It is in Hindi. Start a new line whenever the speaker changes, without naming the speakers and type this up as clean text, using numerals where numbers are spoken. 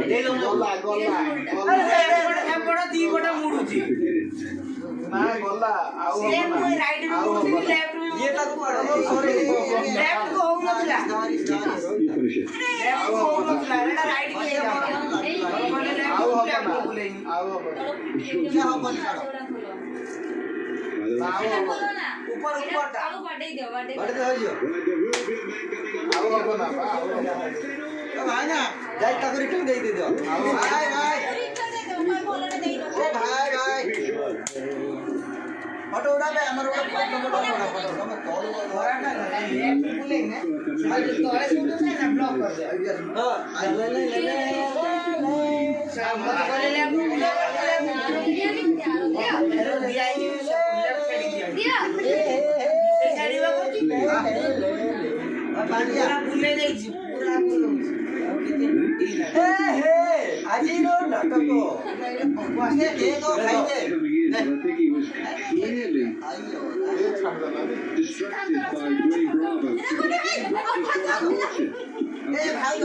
गला गला
एपड़ दी पटा मुडुची
ना गला आउ
सेम राइट में मुडुची लेफ्ट में ये तक सॉरी लेफ्ट को हो नथला लेफ्ट को हो नथला एटा राइट के
आउ होगा ना आउ होगा
क्या हो बन छाड़ो ऊपर ऊपर
आलू बाटे दे
बाटे हो जो
आउ होगा ना
भाई ना जाई तक रिटर्न दे दे दो भाई भाई ओ भाई भाई फोटो उड़ा पे हमर फोटो फोटो हम कॉल होरा ना बोलेंगे भाई तो ऐसे तो ना ब्लॉक कर दे हां ले ले ले शाम को बोले ले दिया साड़ी बाबू जी पानी पूरा भूले नहीं जी पूरा भूलो हे हे आजी नो नाटको वासे के तो खाई दे
Distracted by Ray Bravo.
ए भाई